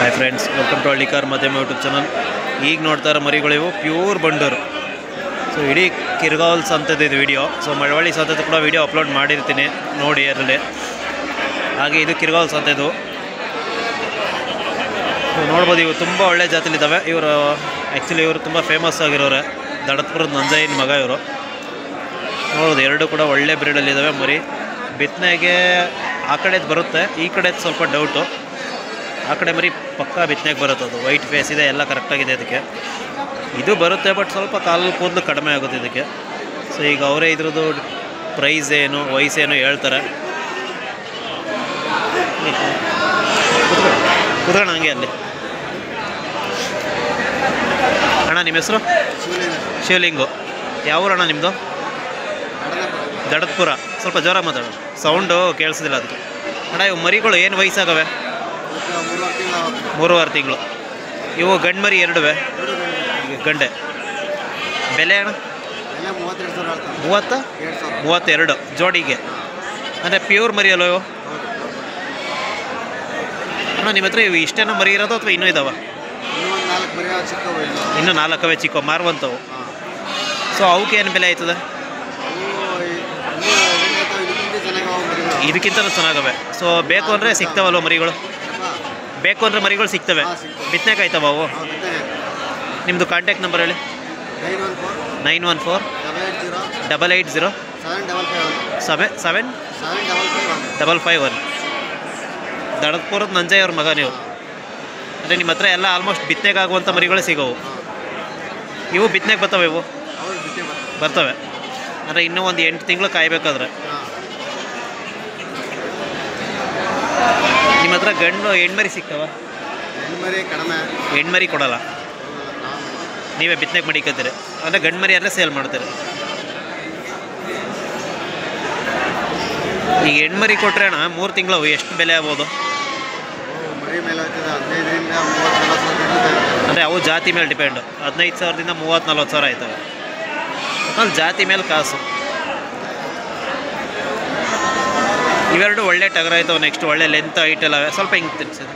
Hi friends, welcome to Hallikar ಮಧ್ಯಮ YouTube channel. ಈಗ ನೋಡ್ತಾ ಇರೋ ಮರಿಗಳಿವು ಪ್ಯೂರ್ ಬಂಡೂರು. ಸೊ ಇಡೀ ಕಿರ್ಗಾವಲ್ ಸಂತದ್ದು ಇದು ವಿಡಿಯೋ. ಸೊ ಮಳವಳ್ಳಿ ಸಂತದ್ದು ಕೂಡ ವಿಡಿಯೋ ಅಪ್ಲೋಡ್ ಮಾಡಿರ್ತೀನಿ, ನೋಡಿ ಅದರಲ್ಲಿ. ಹಾಗೆ ಇದು ಕಿರ್ಗಾವಲ್ ಸಂತದ್ದು ನೋಡ್ಬೋದು. ಇವು ತುಂಬ ಒಳ್ಳೆ ಜಾತಿಲಿದ್ದಾವೆ. ಇವರು ಆ್ಯಕ್ಚುಲಿ ಇವರು ತುಂಬ ಫೇಮಸ್ ಆಗಿರೋರೆ, ದಡತ್ಪುರದ ನಂಜಯ್ಯನ ಮಗ ಇವರು. ನೋಡೋದು ಎರಡು ಕೂಡ ಒಳ್ಳೆ ಬ್ರೀಡಲ್ಲಿದ್ದಾವೆ ಮರಿ. ಬಿತ್ತನೆಗೆ ಆ ಕಡೆದು ಬರುತ್ತೆ, ಈ ಕಡೆದು ಸ್ವಲ್ಪ ಡೌಟು. ಆ ಕಡೆ ಮರಿ ಪಕ್ಕಾ ಬಿತ್ತನೆಗೆ ಬರುತ್ತೆ, ಅದು ವೈಟ್ ಫೇಸ್ ಇದೆ, ಎಲ್ಲ ಕರೆಕ್ಟಾಗಿದೆ ಅದಕ್ಕೆ. ಇದು ಬರುತ್ತೆ, ಬಟ್ ಸ್ವಲ್ಪ ಕಾಲು ಕೂದಲು ಕಡಿಮೆ ಆಗುತ್ತೆ ಇದಕ್ಕೆ. ಸೊ ಈಗ ಅವರೇ ಇದ್ರದ್ದು ಪ್ರೈಸ್ ಏನು, ವಯಸ್ಸೇನು ಹೇಳ್ತಾರೆ. ಕುತ್ಕೋಣ ಹಂಗೆ ಅಲ್ಲಿ. ಅಣ್ಣ ನಿಮ್ಮ ಹೆಸರು? ಶಿವಲಿಂಗು. ಯಾವ ಊರಣ್ಣ ನಿಮ್ಮದು? ದಡತ್ಪುರ. ಸ್ವಲ್ಪ ಜೋರ ಮಾತಾಡೋಣ, ಸೌಂಡು ಕೇಳಿಸೋದಿಲ್ಲ ಅದಕ್ಕೆ. ಅಣ್ಣ ಇವು ಮರಿಗಳು ಏನು ವಯಸ್ಸಾಗವೆ? 3.5 ತಿಂಗಳು. ಇವು ಗಂಡು ಮರಿ ಎರಡುವೆ? ಗಂಡೆ. ಬೆಲೆ ಅಣ್ಣ? 32 ಜೋಡಿಗೆ. ಅಂದರೆ ಪ್ಯೂರ್ ಮರಿ ಅಲ್ಲೋ ಇವು? ಅಣ್ಣ ನಿಮ್ಮ ಹತ್ರ ಇವು ಇಷ್ಟೇನೋ ಮರಿ ಇರೋದು ಅಥವಾ ಇನ್ನೂ ಇದ್ದಾವೆ? ಇನ್ನೂ 4 ಚಿಕ್ಕ ಮಾರುವಂಥವು. ಸೊ ಅವಕ್ಕೆ ಏನು ಬೆಲೆ ಆಯ್ತದೆ? ಇದಕ್ಕಿಂತಲೂ ಚೆನ್ನಾಗವೆ. ಸೊ ಬೇಕು ಅಂದರೆ ಸಿಗ್ತಾವಲ್ವ ಮರಿಗಳು? ಬೇಕು ಅಂದರೆ ಮರಿಗಳು ಸಿಗ್ತವೆ, ಬಿತ್ತನೆಗೆ ಆಯ್ತವ ಅವು? ನಿಮ್ಮದು ಕಾಂಟ್ಯಾಕ್ಟ್ ನಂಬರ್ ಹೇಳಿ. 914-880-755 75551. ದಡತ್ಪುರದ ನಂಜಯ್ಯ ಅವ್ರ ಮಗ ನೀವು. ಅಂದರೆ ನಿಮ್ಮ ಹತ್ರ ಎಲ್ಲ ಆಲ್ಮೋಸ್ಟ್ ಬಿತ್ತನೆಗೆ ಆಗುವಂಥ ಮರಿಗಳೇ ಸಿಗೋವು. ಇವು ಬಿತ್ತನೆಗೆ ಬರ್ತವೆ? ಇವು ಬರ್ತವೆ ಅಂದರೆ ಇನ್ನೂ ಒಂದು 8 ತಿಂಗಳು ಕಾಯಬೇಕಾದ್ರೆ. ನಿಮ್ಮ ಹತ್ರ ಹೆಣ್ಮರಿ ಸಿಗ್ತಾವ? ಹೆಣ್ಮರಿ ಕೊಡಲ್ಲ, ನೀವೇ ಬಿತ್ತನೆಗೆ ಮಡಿಕತ್ತೀರಿ. ಅಂದರೆ ಗಂಡು ಮರಿ ಆದರೆ ಸೇಲ್ ಮಾಡ್ತೀರಿ. ಈಗ ಹೆಣ್ಮರಿ ಕೊಟ್ಟರೆ ಅಣ್ಣ 3 ತಿಂಗಳು ಎಷ್ಟು ಬೆಲೆ ಆಗ್ಬೋದು? ಅಂದರೆ ಅವು ಜಾತಿ ಮೇಲೆ ಡಿಪೆಂಡು. 15,000ದಿಂದ 30,000-40,000 ಆಯ್ತವೆ. ಅಲ್ಲಿ ಜಾತಿ ಮೇಲೆ ಕಾಸು. ಇವೆರಡು ಒಳ್ಳೆ ಟಗರ ಆಯ್ತವೆ. ನೆಕ್ಸ್ಟ್ ಒಳ್ಳೆ ಲೆಂತ್ ಹೈಟ್ ಎಲ್ಲ ಸ್ವಲ್ಪ ಹಿಂಗೆ ತಿನ್ಸಿದೆ.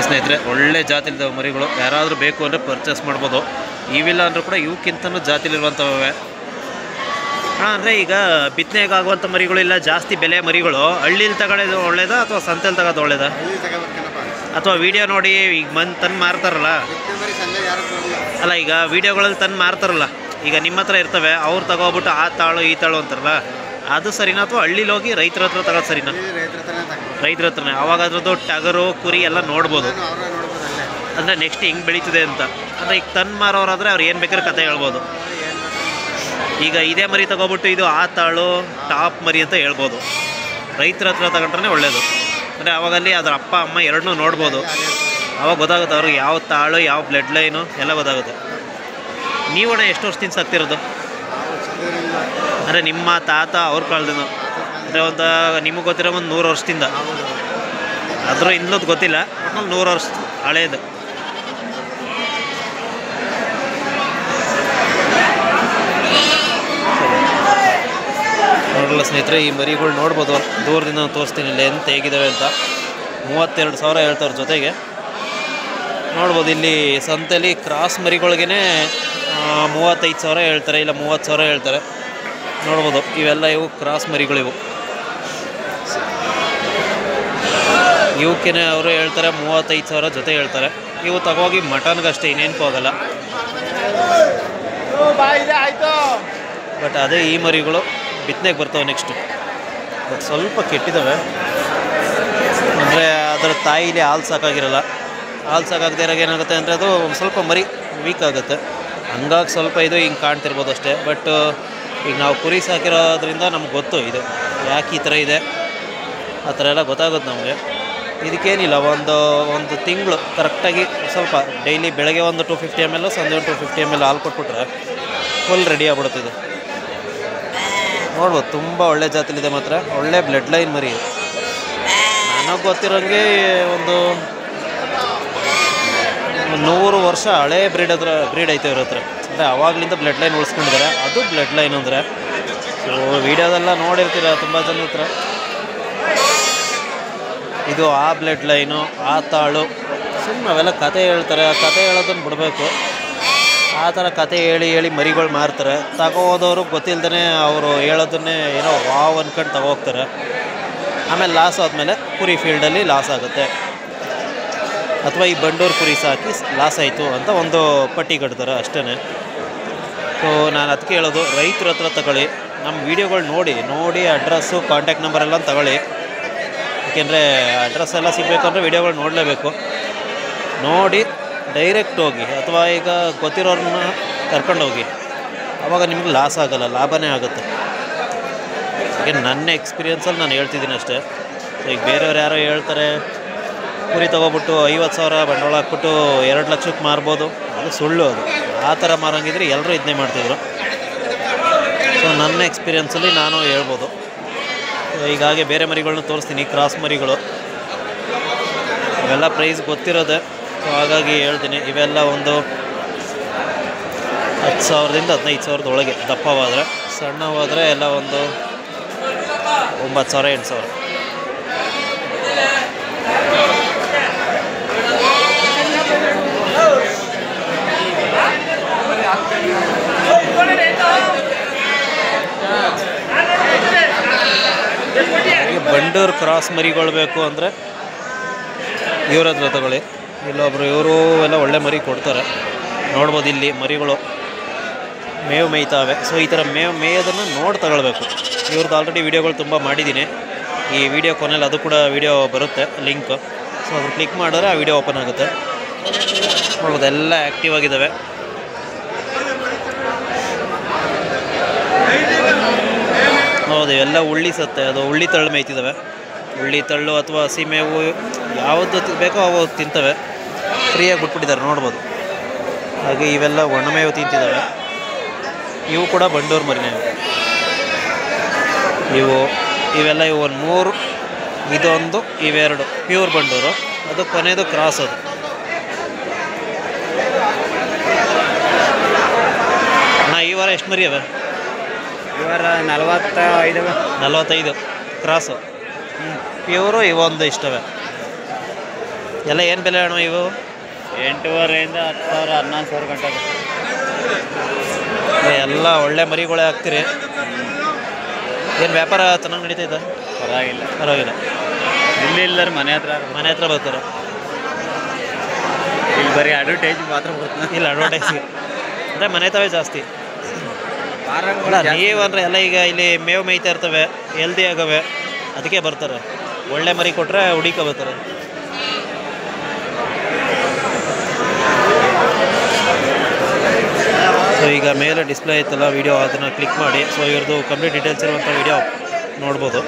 ಸ್ನೇಹಿತರೆ, ಒಳ್ಳೆ ಜಾತಿಲಿದ್ದಾವೆ ಮರಿಗಳು. ಯಾರಾದರೂ ಬೇಕು ಅಂದರೆ ಪರ್ಚೇಸ್ ಮಾಡ್ಬೋದು. ಇವಿಲ್ಲ ಅಂದರೂ ಕೂಡ ಇವಕ್ಕಿಂತನೂ ಜಾತಿಲಿರುವಂಥವೆ. ಅಂದರೆ ಈಗ ಬಿತ್ತನೆಗೆ ಆಗುವಂಥ ಮರಿಗಳು ಇಲ್ಲ, ಜಾಸ್ತಿ ಬೆಲೆ ಮರಿಗಳು ಹಳ್ಳೀಲಿ ತಗೊಳ್ಳೋದು ಒಳ್ಳೇದಾ ಅಥವಾ ಸಂತೆಲಿ ತಗೋದು ಒಳ್ಳೇದಾ? ಅಥವಾ ವೀಡಿಯೋ ನೋಡಿ ಈಗ ತಂದು ಮಾರ್ತಾರಲ್ಲ, ಅಲ್ಲ ಈಗ ವೀಡಿಯೋಗಳಲ್ಲಿ ತಂದು ಮಾರ್ತಾರಲ್ಲ, ಈಗ ನಿಮ್ಮ ಹತ್ರ ಇರ್ತವೆ, ಅವ್ರು ತಗೋಬಿಟ್ಟು ಆ ತಾಳು ಈ ತಾಳು ಅಂತಾರಲ್ಲ, ಅದು ಸರಿನಾ ಅಥವಾ ಹಳ್ಳೀಲಿ ಹೋಗಿ ರೈತರ ಹತ್ರ ತಗೋದು ಸರಿನಾ? ರೈತರ ಹತ್ರನೇ. ಅವಾಗ ಅದ್ರದ್ದು ಟಗರು ಕುರಿ ಎಲ್ಲ ನೋಡ್ಬೋದು, ಅಂದರೆ ನೆಕ್ಸ್ಟ್ ಹಿಂಗೆ ಬೆಳೀತದೆ ಅಂತ. ಅಂದರೆ ಈಗ ತಂದು ಮಾರೋರಾದರೆ ಅವ್ರು ಏನು ಬೇಕಾದ್ರೆ ಕತೆ ಹೇಳ್ಬೋದು. ಈಗ ಇದೇ ಮರಿ ತಗೋಬಿಟ್ಟು ಇದು ಆ ತಾಳು ಟಾಪ್ ಮರಿ ಅಂತ ಹೇಳ್ಬೋದು. ರೈತರ ಹತ್ರ ತಗೊಂಡ್ರೆ ಒಳ್ಳೆಯದು. ಅಂದರೆ ಅವಾಗಲ್ಲಿ ಅದರ ಅಪ್ಪ ಅಮ್ಮ ಎರಡನ್ನೂ ನೋಡ್ಬೋದು. ಅವಾಗ ಗೊತ್ತಾಗುತ್ತೆ ಅವ್ರಿಗೆ ಯಾವ ತಾಳು, ಯಾವ ಬ್ಲಡ್ ಲೈನು ಎಲ್ಲ ಗೊತ್ತಾಗುತ್ತೆ. ನೀವಣ್ಣ ಎಷ್ಟು ವರ್ಷದಿಂದ ಸಾಕ್ತಿರೋದು? ಅಂದರೆ ನಿಮ್ಮ ತಾತ ಅವ್ರ ಕಾಲದಿಂದ, ಅಂದರೆ ಒಂದು ನಿಮಗೆ ಗೊತ್ತಿರೋ ಒಂದು 100 ವರ್ಷದಿಂದ. ಅದ್ರ ಇನ್ನೊಂದು ಗೊತ್ತಿಲ್ಲ, ಒಟ್ನಲ್ಲಿ 100 ವರ್ಷ ಹಳೇದು. ನೋಡಲ್ಲ ಸ್ನೇಹಿತರೆ, ಈ ಮರಿಗಳು ನೋಡ್ಬೋದು. ದೂರದಿಂದ ತೋರಿಸ್ತೀನಿ ಲೆಂತ್ ಹೇಗಿದ್ದಾವೆ ಅಂತ. 32,000 ಹೇಳ್ತಾರೆ ಜೊತೆಗೆ. ನೋಡ್ಬೋದು ಇಲ್ಲಿ ಸಂತೆಯಲ್ಲಿ ಕ್ರಾಸ್ ಮರಿಗಳಿಗೇ 35,000 ಹೇಳ್ತಾರೆ, ಇಲ್ಲ 30,000 ಹೇಳ್ತಾರೆ. ನೋಡ್ಬೋದು ಇವೆಲ್ಲ ಇವು ಕ್ರಾಸ್ ಮರಿಗಳಿವು. ಇವಕ್ಕೇ ಅವರು ಹೇಳ್ತಾರೆ 35,000 ಜೊತೆ ಹೇಳ್ತಾರೆ. ಇವು ತಗೋಗಿ ಮಟನ್ಗಷ್ಟೇ, ಇನ್ನೇನಕ್ಕೂ ಹೋಗಲ್ಲ. ಬಟ್ ಅದೇ ಈ ಮರಿಗಳು ಬಿತ್ತನೆಗೆ ಬರ್ತವೆ ನೆಕ್ಸ್ಟು. ಬಟ್ ಸ್ವಲ್ಪ ಕೆಟ್ಟಿದ್ದಾವೆ. ಅಂದರೆ ಅದರ ತಾಯಿಲಿ ಹಾಲು ಸಾಕಾಗಿರಲ್ಲ. ಹಾಲು ಸಾಕಾಗದೇ ಇರೋಕೆ ಏನಾಗುತ್ತೆ ಅಂದರೆ ಅದು ಒಂದು ಸ್ವಲ್ಪ ಮರಿ ವೀಕ್ ಆಗುತ್ತೆ. ಹಂಗಾಗಿ ಸ್ವಲ್ಪ ಇದು ಹಿಂಗೆ ಕಾಣ್ತಿರ್ಬೋದು ಅಷ್ಟೇ. ಬಟ್ ಈಗ ನಾವು ಕುರಿ ಸಾಕಿರೋದ್ರಿಂದ ನಮ್ಗೆ ಗೊತ್ತು ಇದು ಯಾಕೆ ಈ ಥರ ಇದೆ, ಆ ಥರ ಎಲ್ಲ ಗೊತ್ತಾಗುತ್ತೆ ನಮಗೆ. ಇದಕ್ಕೇನಿಲ್ಲ, ಒಂದು ತಿಂಗಳು ಕರೆಕ್ಟಾಗಿ ಸ್ವಲ್ಪ ಡೈಲಿ ಬೆಳಗ್ಗೆ ಒಂದು 250 ml, ಸಂಜೆ ಒಂದು 250 ml ಹಾಲು ಕೊಟ್ಬಿಟ್ರೆ ಫುಲ್ ರೆಡಿ ಆಗ್ಬಿಡುತ್ತೆ ಇದು. ನೋಡ್ಬೋದು ತುಂಬ ಒಳ್ಳೆ ಜಾತಿಲಿದೆ, ಮಾತ್ರ ಒಳ್ಳೆ ಬ್ಲಡ್ ಲೈನ್ ಮರಿ. ನನಗೆ ಗೊತ್ತಿರೋಂಗೆ ಒಂದು 100 ವರ್ಷ ಹಳೇ ಬ್ರೀಡ್ ಐತೆ ಇವ್ರ ಹತ್ರ. ಅಂದರೆ ಆವಾಗಲಿಂದ ಬ್ಲಡ್ ಲೈನ್ ಉಳಿಸ್ಕೊಂಡಿದ್ದಾರೆ. ಅದು ಬ್ಲಡ್ ಲೈನ್ ಅಂದರೆ ಸೊ ವೀಡಿಯೋದೆಲ್ಲ ನೋಡಿರ್ತೀರ ತುಂಬ ಜನ ಹತ್ರ. ಇದು ಆ ಬ್ಲಡ್ ಲೈನು, ಆ ತಾಳು, ಸುಮ್ಮನೆ ಅವೆಲ್ಲ ಕತೆ ಹೇಳ್ತಾರೆ. ಆ ಕತೆ ಹೇಳೋದನ್ನು ಬಿಡಬೇಕು. ಆ ಥರ ಕತೆ ಹೇಳಿ ಮರಿಗಳು ಮಾರ್ತಾರೆ. ತಗೋದವರು ಗೊತ್ತಿಲ್ಲದೇ ಅವರು ಹೇಳೋದನ್ನೇ ಏನೋ ವಾವ್ ಅಂದ್ಕೊಂಡು ತಗೋಗ್ತಾರೆ. ಆಮೇಲೆ ಲಾಸ್ ಆದಮೇಲೆ ಕುರಿ ಫೀಲ್ಡಲ್ಲಿ ಲಾಸ್ ಆಗುತ್ತೆ, ಅಥವಾ ಈ ಬಂಡೂರು ಕುರಿ ಸಾಕಿ ಲಾಸ್ ಆಯಿತು ಅಂತ ಒಂದು ಪಟ್ಟಿ ಕಟ್ತಾರೆ ಅಷ್ಟೇ. ಸೊ ನಾನು ಅದಕ್ಕೆ ಹೇಳೋದು, ರೈತರ ಹತ್ರ ತಗೊಳ್ಳಿ. ನಮ್ಮ ವೀಡಿಯೋಗಳು ನೋಡಿ ಅಡ್ರೆಸ್ಸು, ಕಾಂಟ್ಯಾಕ್ಟ್ ನಂಬರ್ ಎಲ್ಲ ತಗೊಳ್ಳಿ. ಏಕೆಂದರೆ ಅಡ್ರೆಸ್ ಎಲ್ಲ ಸಿಗಬೇಕಂದ್ರೆ ವೀಡಿಯೋಗಳು ನೋಡಲೇಬೇಕು. ನೋಡಿ ಡೈರೆಕ್ಟ್ ಹೋಗಿ, ಅಥವಾ ಈಗ ಗೊತ್ತಿರೋರನ್ನ ಕರ್ಕೊಂಡೋಗಿ. ಆವಾಗ ನಿಮ್ಗೆ ಲಾಸ್ ಆಗೋಲ್ಲ, ಲಾಭನೇ ಆಗುತ್ತೆ. ಈಗ ನನ್ನ ಎಕ್ಸ್ಪೀರಿಯೆನ್ಸಲ್ಲಿ ನಾನು ಹೇಳ್ತಿದ್ದೀನಿ ಅಷ್ಟೇ. ಸೊ ಈಗ ಬೇರೆಯವ್ರು ಯಾರೋ ಹೇಳ್ತಾರೆ ಕುರಿ ತೊಗೊಬಿಟ್ಟು 50,000 ಬಂಡವಾಳ ಹಾಕ್ಬಿಟ್ಟು 2 ಲಕ್ಷಕ್ಕೆ ಮಾರ್ಬೋದು, ಅದು ಸುಳ್ಳು. ಅದು ಆ ಥರ ಮಾರೋಂಗಿದ್ರೆ ಎಲ್ಲರೂ ಇದನ್ನೇ ಮಾಡ್ತಿದ್ರು. ಸೊ ನನ್ನ ಎಕ್ಸ್ಪೀರಿಯೆನ್ಸಲ್ಲಿ ನಾನು ಹೇಳ್ಬೋದು. ಹೀಗಾಗಿ ಬೇರೆ ಮರಿಗಳನ್ನ ತೋರಿಸ್ತೀನಿ, ಕ್ರಾಸ್ ಮರಿಗಳು. ಇವೆಲ್ಲ ಪ್ರೈಸ್ ಗೊತ್ತಿರೋದೆ, ಸೊ ಹಾಗಾಗಿ ಹೇಳ್ತೀನಿ. ಇವೆಲ್ಲ ಒಂದು 10,000ದಿಂದ 15,000 ಒಳಗೆ ದಪ್ಪವಾದರೆ. ಸಣ್ಣವಾದರೆ ಎಲ್ಲ ಒಂದು 9,000 8,000. ಬಂಡೂರು ಕ್ರಾಸ್ ಮರಿಗಳು ಬೇಕು ಅಂದರೆ ಇವ್ರ ಹತ್ರ ತಗೊಳ್ಳಿ. ಇಲ್ಲೊಬ್ರು ಇವರು ಎಲ್ಲ ಒಳ್ಳೆ ಮರಿ ಕೊಡ್ತಾರೆ. ನೋಡ್ಬೋದು ಇಲ್ಲಿ ಮರಿಗಳು ಮೇವು ಮೇಯ್ತಾವೆ. ಸೊ ಈ ಥರ ಮೇಯೋದನ್ನು ನೋಡಿ ತಗೊಳ್ಬೇಕು. ಇವ್ರದ್ದು ಆಲ್ರೆಡಿ ವೀಡಿಯೋಗಳು ತುಂಬ ಮಾಡಿದ್ದೀನಿ. ಈ ವಿಡಿಯೋ ಕೊನೆಯಲ್ಲಿ ಅದು ಕೂಡ ವಿಡಿಯೋ ಬರುತ್ತೆ, ಲಿಂಕ್. ಸೊ ಅದು ಕ್ಲಿಕ್ ಮಾಡಿದ್ರೆ ಆ ವಿಡಿಯೋ ಓಪನ್ ಆಗುತ್ತೆ. ನೋಡ್ಬೋದು ಎಲ್ಲ ಆ್ಯಕ್ಟಿವ್ ಆಗಿದ್ದಾವೆ. ಹೌದು, ಇವೆಲ್ಲ ಉಳ್ಳಿ ಸತ್ತೆ, ಅದು ಉಳ್ಳಿ ತಳ್ಳು ಮೇಯ್ತಿದ್ದಾವೆ. ಉಳ್ಳಿ ತಳ್ಳು ಅಥವಾ ಹಸಿ ಮೇವು ಯಾವುದು ಬೇಕೋ ಅವು ತಿಂತವೆ. ಫ್ರೀಯಾಗಿ ಬಿಟ್ಬಿಟ್ಟಿದ್ದಾರೆ, ನೋಡ್ಬೋದು. ಹಾಗೆ ಇವೆಲ್ಲ ಒಣಮೇವು ತಿಂತಿದ್ದಾವೆ. ಇವು ಕೂಡ ಬಂಡೂರು ಮರಿನೇ. ಇವೆಲ್ಲ ಒಂದು 3, ಇದೊಂದು, ಇವೆರಡು ಪ್ಯೂರ್ ಬಂಡೂರು. ಅದು ಕೊನೆಯದು ಕ್ರಾಸ್. ಅದು ಈ ವಾರ ಎಷ್ಟು ಮರಿ ಅವೆ? ಈ ವಾರ 45 ಕ್ರಾಸು. ಪ್ಯೂರು ಇವೊಂದು ಇಷ್ಟವೆ. ಎಲ್ಲ ಏನು ಬೆಲೆ ಅಣ್ಣ ಇವು? 8,500ರಿಂದ 10,000 11,000 ಗಂಟೆ. ಎಲ್ಲ ಒಳ್ಳೆ ಮರಿಗಳೇ ಹಾಕ್ತೀರಿ. ಏನು ವ್ಯಾಪಾರ ಚೆನ್ನಾಗಿ ನಡೀತೈತೆ? ಪರವಾಗಿಲ್ಲ. ಇಲ್ಲರೂ ಮನೆ ಹತ್ರ ಬರ್ತಾರೆ. ಇಲ್ಲಿ ಬರೀ ಅಡ್ವರ್ಟೈಸ್ ಮಾತ್ರ ಬರ್ತಾರೆ. ಇಲ್ಲ, ಅಡ್ವರ್ಟೈಸ್ಗೆ ಅಂದರೆ ಮನೆ ತಾವೇ ಜಾಸ್ತಿ. ನೀವಂದರೆ ಎಲ್ಲ ಈಗ ಇಲ್ಲಿ ಮೇವು ಮೇಯ್ತಾ ಇರ್ತವೆ, ಹೆಲ್ದಿ ಆಗವೆ, ಅದಕ್ಕೆ ಬರ್ತಾರೆ. ಒಳ್ಳೆ ಮರಿ ಕೊಟ್ಟರೆ ಹುಡುಕ ಬರ್ತಾರೆ. ಸೊ ಈಗ ಮೇಲೆ ಡಿಸ್ಪ್ಲೇ ಐತಲ್ಲ ವಿಡಿಯೋ, ಅದನ್ನು ಕ್ಲಿಕ್ ಮಾಡಿ. ಸೊ ಇವ್ರದ್ದು ಕಂಪ್ಲೀಟ್ ಡೀಟೇಲ್ಸ್ ಇರುವಂಥ ವಿಡಿಯೋ ನೋಡ್ಬೋದು.